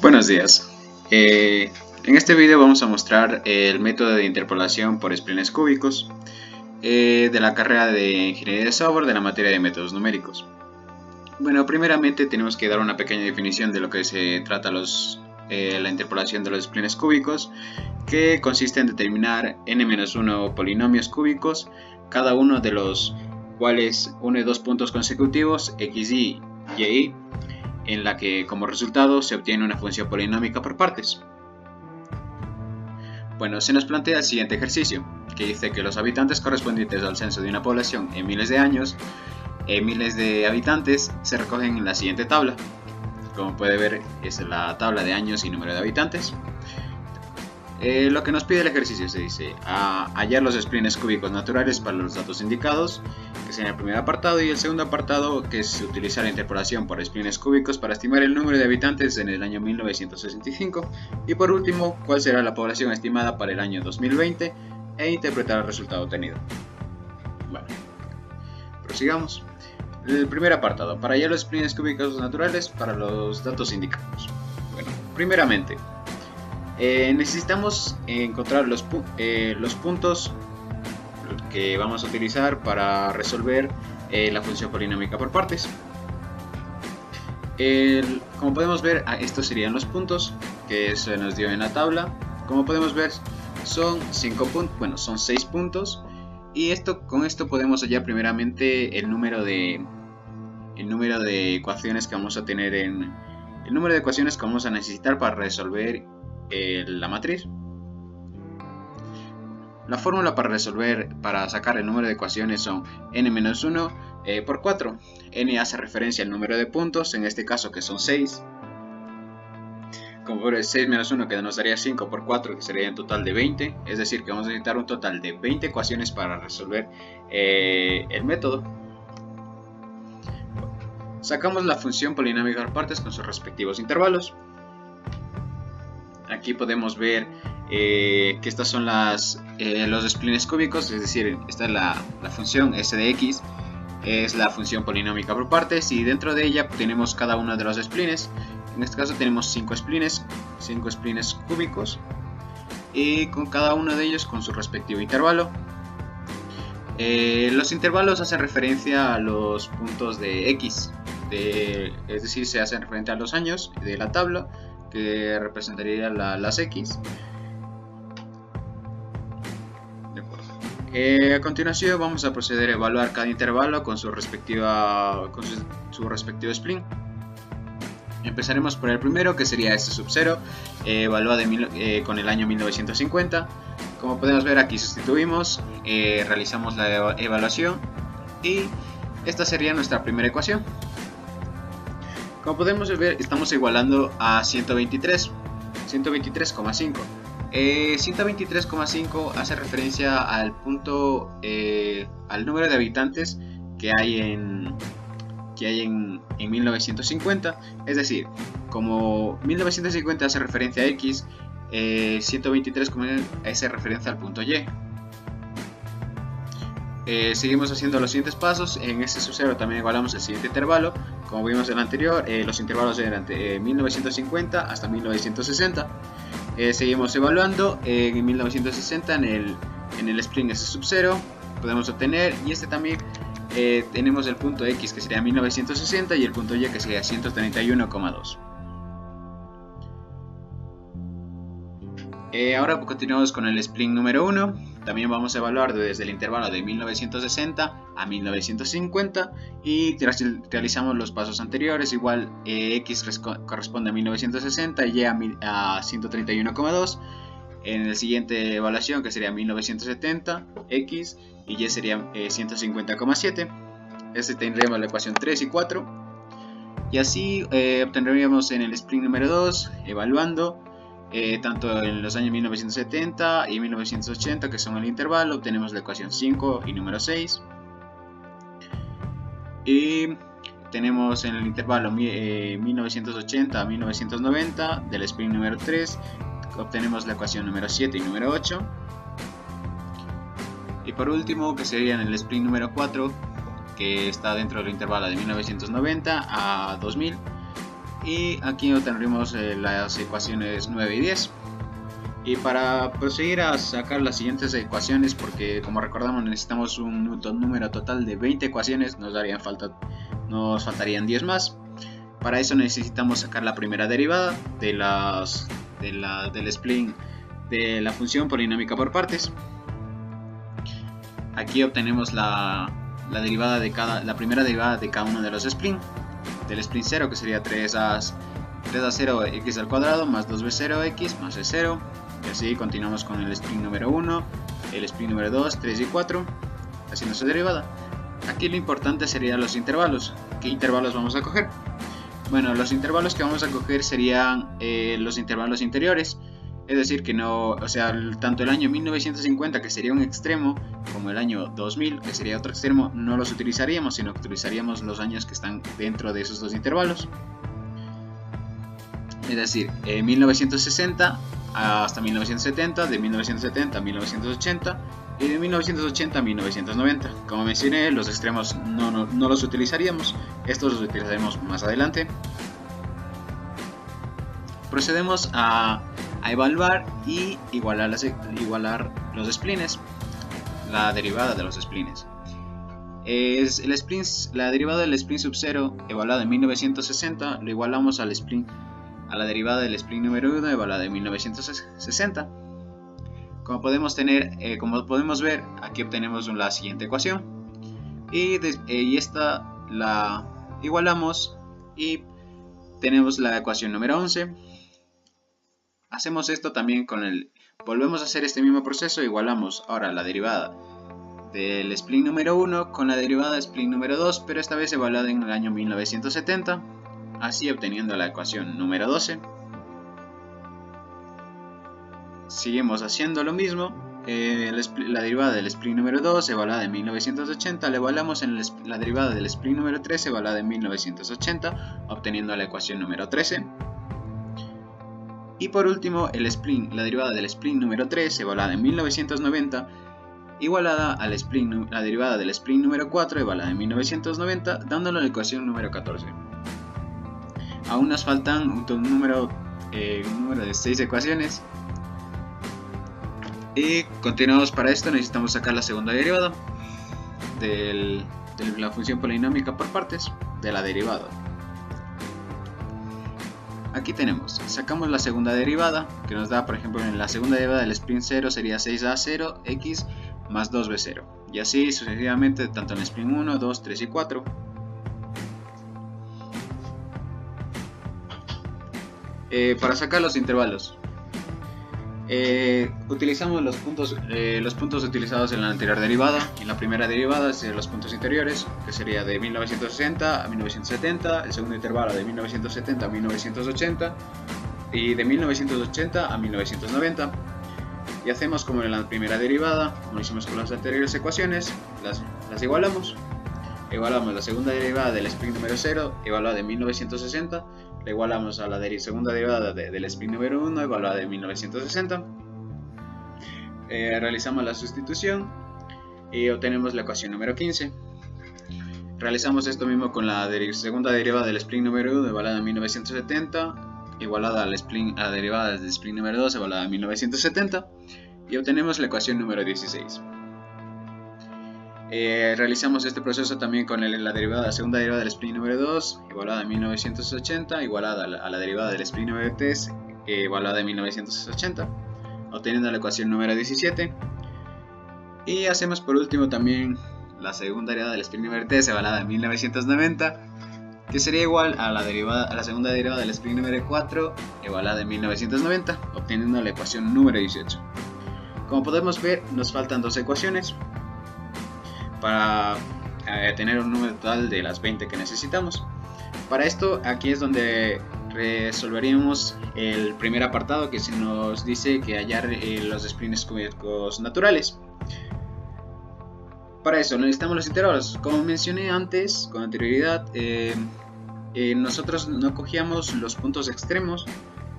Buenos días. En este video vamos a mostrar el método de interpolación por splines cúbicos de la carrera de Ingeniería de Software de la materia de métodos numéricos. Bueno, primeramente tenemos que dar una pequeña definición de lo que se trata la interpolación de los splines cúbicos, que consiste en determinar n-1 polinomios cúbicos, cada uno de los cuales une dos puntos consecutivos x, y, en la que como resultado se obtiene una función polinómica por partes. Bueno, se nos plantea el siguiente ejercicio, que dice que los habitantes correspondientes al censo de una población en miles de años, miles de habitantes, se recogen en la siguiente tabla. Como puede ver, es la tabla de años y número de habitantes. Lo que nos pide el ejercicio se dice hallar los splines cúbicos naturales para los datos indicados, que sería el primer apartado, y el segundo apartado, que es utilizar la interpolación por splines cúbicos para estimar el número de habitantes en el año 1965, y por último, cuál será la población estimada para el año 2020 e interpretar el resultado obtenido. Bueno, prosigamos. El primer apartado, para hallar los splines cúbicos naturales para los datos indicados. Bueno, primeramente necesitamos encontrar los puntos que vamos a utilizar para resolver la función polinómica por partes. Como podemos ver, estos serían los puntos que se nos dio en la tabla. Como podemos ver, son 6 puntos, y con esto podemos hallar primeramente el número de ecuaciones que vamos a tener el número de ecuaciones que vamos a necesitar para resolver la matriz. La fórmula para sacar el número de ecuaciones son n-1 por 4. N hace referencia al número de puntos, en este caso que son 6. Como por 6 menos 1, que nos daría 5 por 4, que sería en total de 20. Es decir, que vamos a necesitar un total de 20 ecuaciones para resolver el método. Sacamos la función polinómica por partes con sus respectivos intervalos. Aquí podemos ver que estas son los splines cúbicos, es decir, esta es la función s de x, es la función polinómica por partes, y dentro de ella tenemos cada uno de los splines. En este caso tenemos 5 splines cúbicos, y con cada uno de ellos con su respectivo intervalo. Los intervalos hacen referencia a los puntos de x, es decir, se hacen referencia a los años de la tabla, que representaría las x. A continuación vamos a proceder a evaluar cada intervalo con su respectivo spline. Empezaremos por el primero, que sería S sub 0, evaluado con el año 1950. Como podemos ver, aquí sustituimos, realizamos la evaluación, y esta sería nuestra primera ecuación. Como podemos ver, estamos igualando a 123,5. 123,5 hace referencia al al número de habitantes que hay en 1950. Es decir, como 1950 hace referencia a x, 123 hace referencia al punto y. Seguimos haciendo los siguientes pasos. En este sub 0 también igualamos el siguiente intervalo. Como vimos en el anterior, los intervalos eran de 1950 hasta 1960. Seguimos evaluando. En 1960 en el spline S sub 0 podemos obtener, y este también tenemos el punto x, que sería 1960, y el punto y, que sería 131,2. Ahora continuamos con el spline número 1. También vamos a evaluar desde el intervalo de 1960 a 1950, y realizamos los pasos anteriores. Igual x corresponde a 1960 y a 131,2. En la siguiente evaluación, que sería 1970, x, y y sería 150,7. Este tendríamos la ecuación 3 y 4. Y así obtendríamos en el spline número 2, evaluando tanto en los años 1970 y 1980, que son el intervalo, obtenemos la ecuación 5 y número 6. Y tenemos en el intervalo 1980 a 1990 del spline número 3, obtenemos la ecuación número 7 y número 8. Y por último, que sería en el spline número 4, que está dentro del intervalo de 1990 a 2000, y aquí obtendremos las ecuaciones 9 y 10. Y para proseguir a sacar las siguientes ecuaciones, porque como recordamos necesitamos un número total de 20 ecuaciones, nos faltarían 10 más. Para eso necesitamos sacar la primera derivada del spline de la función polinómica por partes. Aquí obtenemos la primera derivada de cada uno de los spline. Del spline 0, que sería 3a0x al cuadrado más 2b0x más e0. Y así continuamos con el spline número 1, el spline número 2, 3 y 4, haciendo su derivada. Aquí lo importante serían los intervalos. ¿Qué intervalos vamos a coger? Bueno, los intervalos que vamos a coger serían los intervalos interiores. Es decir, que tanto el año 1950, que sería un extremo, como el año 2000, que sería otro extremo, no los utilizaríamos, sino que utilizaríamos los años que están dentro de esos dos intervalos. Es decir, 1960 hasta 1970, de 1970 a 1980 y de 1980 a 1990. Como mencioné, los extremos no los utilizaríamos, estos los utilizaremos más adelante. Procedemos a evaluar y igualar los splines, la derivada de los splines. La derivada del spline sub 0 evaluada en 1960 lo igualamos a la derivada del spline número 1 evaluada en 1960. Como podemos ver, aquí obtenemos la siguiente ecuación y esta la igualamos y tenemos la ecuación número 11. Hacemos esto también volvemos a hacer este mismo proceso, igualamos ahora la derivada del spline número 1 con la derivada del spline número 2, pero esta vez evaluada en el año 1970, así obteniendo la ecuación número 12. Seguimos haciendo lo mismo, la derivada del spline número 2 evaluada en 1980, la evaluamos en la derivada del spline número 3 evaluada en 1980, obteniendo la ecuación número 13. Y por último, la derivada del spline número 3 evaluada en 1990, igualada a la derivada del spline número 4 evaluada en 1990, dándole la ecuación número 14. Aún nos faltan un número de 6 ecuaciones. Y continuamos. Para esto necesitamos sacar la segunda derivada de la función polinómica por partes de la derivada. Aquí sacamos la segunda derivada, que nos da, por ejemplo, en la segunda derivada del spline 0 sería 6a0x más 2b0, y así sucesivamente tanto en el spline 1, 2, 3 y 4. Para sacar los intervalos, utilizamos los puntos utilizados en la anterior derivada. En la primera derivada serían los puntos interiores, que sería de 1960 a 1970, el segundo intervalo de 1970 a 1980 y de 1980 a 1990. Y hacemos como en la primera derivada, como hicimos con las anteriores ecuaciones, las igualamos. Igualamos la segunda derivada del spline número 0 evaluada de 1960, la igualamos a la segunda derivada del spline número 1 evaluada de 1960. Realizamos la sustitución y obtenemos la ecuación número 15. Realizamos esto mismo con la segunda derivada del spline número 1 evaluada en 1970, igualada a la derivada del spline número 2 evaluada en 1970, y obtenemos la ecuación número 16. Realizamos este proceso también con la segunda derivada del spline número 2 evaluada en 1980, igualada a la derivada del spline número 3 evaluada en 1980, obteniendo la ecuación número 17. Y hacemos por último también la segunda derivada del spline número 3 evaluada en 1990, que sería igual a la segunda derivada del spline número 4 evaluada en 1990, obteniendo la ecuación número 18. Como podemos ver, nos faltan dos ecuaciones para tener un número total de las 20 que necesitamos. Para esto, aquí es donde resolveríamos el primer apartado, que se nos dice que hallar los splines cúbicos naturales. Para eso necesitamos los intervalos. Como mencioné antes, con anterioridad, nosotros no cogíamos los puntos extremos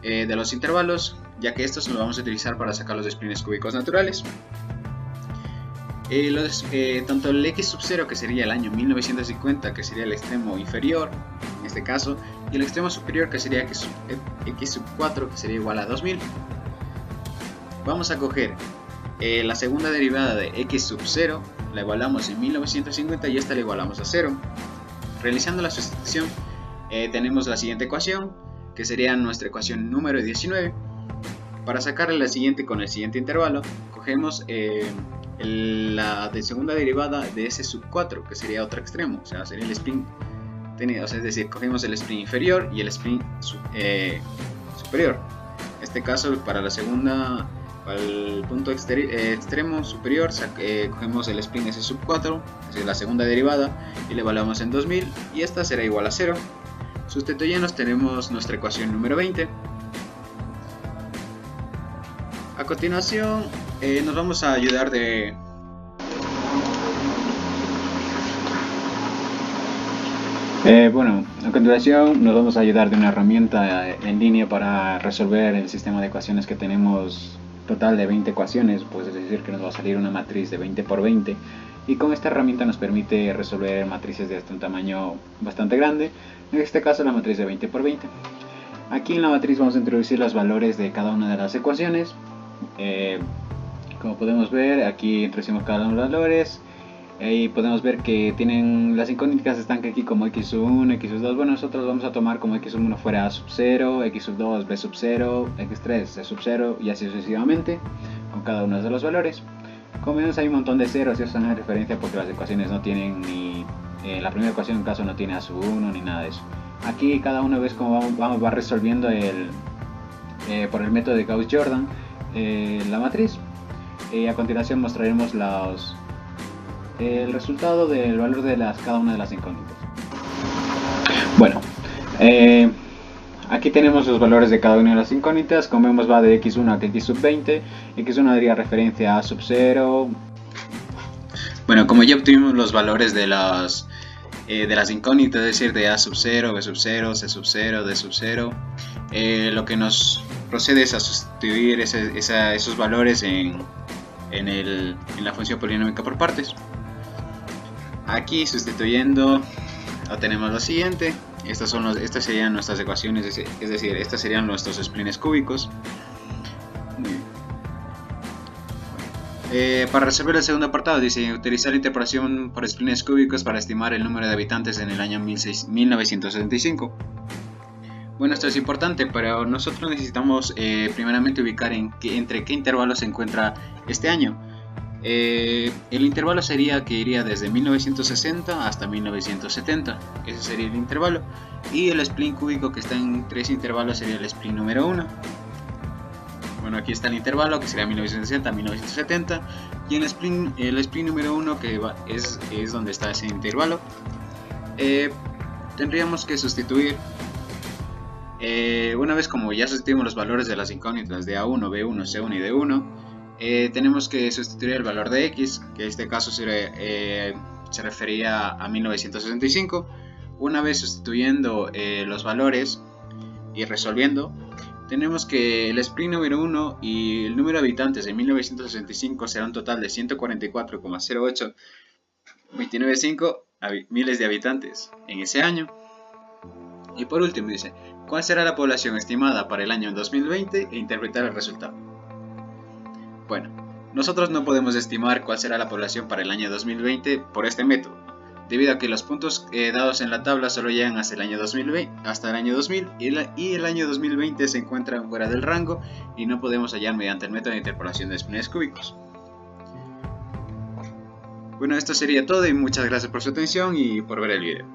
de los intervalos, ya que estos los vamos a utilizar para sacar los splines cúbicos naturales. Tanto el x sub 0, que sería el año 1950, que sería el extremo inferior en este caso, y el extremo superior, que sería x sub 4, que sería igual a 2000. Vamos a coger la segunda derivada de x sub 0, la igualamos en 1950 y esta la igualamos a 0. Realizando la sustitución tenemos la siguiente ecuación, que sería nuestra ecuación número 19. Para sacarle la siguiente con el siguiente intervalo, cogemos la segunda derivada de s sub 4, que sería otro extremo, o sea, sería el spin, es decir, cogemos el spin inferior y el spin superior. En este caso, para la segunda, para el punto extremo superior, cogemos el spin s sub 4, es decir, la segunda derivada, y le evaluamos en 2000, y esta será igual a 0. Sustituyendo tenemos nuestra ecuación número 20. A continuación nos vamos a ayudar a continuación nos vamos a ayudar de una herramienta en línea para resolver el sistema de ecuaciones que tenemos total de 20 ecuaciones, pues es decir que nos va a salir una matriz de 20 por 20, y con esta herramienta nos permite resolver matrices de hasta un tamaño bastante grande, en este caso la matriz de 20 por 20. Aquí en la matriz vamos a introducir los valores de cada una de las ecuaciones. Como podemos ver, aquí introducimos cada uno de los valores y podemos ver que tienen las incógnitas, están aquí como x sub 1, x sub 2. Bueno, nosotros vamos a tomar como x sub 1 fuera a sub 0, x sub 2 b sub 0, x3 c sub 0 y así sucesivamente con cada uno de los valores. Como vemos, hay un montón de ceros y eso es una referencia porque las ecuaciones no tienen ni la primera ecuación en caso no tiene a sub 1 ni nada de eso. Aquí cada uno ves cómo va resolviendo por el método de Gauss-Jordan la matriz. A continuación mostraremos el resultado del valor de cada una de las incógnitas. Bueno, aquí tenemos los valores de cada una de las incógnitas. Como vemos, va de x1 a x sub 20. x1 daría referencia a sub 0. Bueno, como ya obtuvimos los valores de las incógnitas, es decir, de a sub 0, b sub 0, c sub 0, d sub 0, lo que nos procede es a sustituir esos valores en la función polinómica por partes. Aquí, sustituyendo, obtenemos lo siguiente. Estas serían nuestras ecuaciones, es decir, estos serían nuestros splines cúbicos. Para resolver el segundo apartado, dice utilizar la interpolación por splines cúbicos para estimar el número de habitantes en el año 1975. Bueno, esto es importante, pero nosotros necesitamos primeramente ubicar entre qué intervalo se encuentra este año. El intervalo sería que iría desde 1960 hasta 1970, ese sería el intervalo, y el spline cúbico que está en 3 intervalos sería el spline número 1. Bueno, aquí está el intervalo que sería 1960 a 1970, y el spline número 1 que es donde está ese intervalo. Tendríamos que sustituir, una vez como ya sustituimos los valores de las incógnitas de A1, B1, C1 y D1, tenemos que sustituir el valor de x, que en este caso se refería a 1965. Una vez sustituyendo los valores y resolviendo, tenemos que el spline número 1 y el número de habitantes en 1965 será un total de 144,08295 miles de habitantes en ese año. Y por último dice, ¿cuál será la población estimada para el año 2020 e interpretar el resultado? Bueno, nosotros no podemos estimar cuál será la población para el año 2020 por este método, debido a que los puntos dados en la tabla solo llegan hasta el año 2000 y el año 2020 se encuentra fuera del rango y no podemos hallar mediante el método de interpolación de splines cúbicos. Bueno, esto sería todo y muchas gracias por su atención y por ver el video.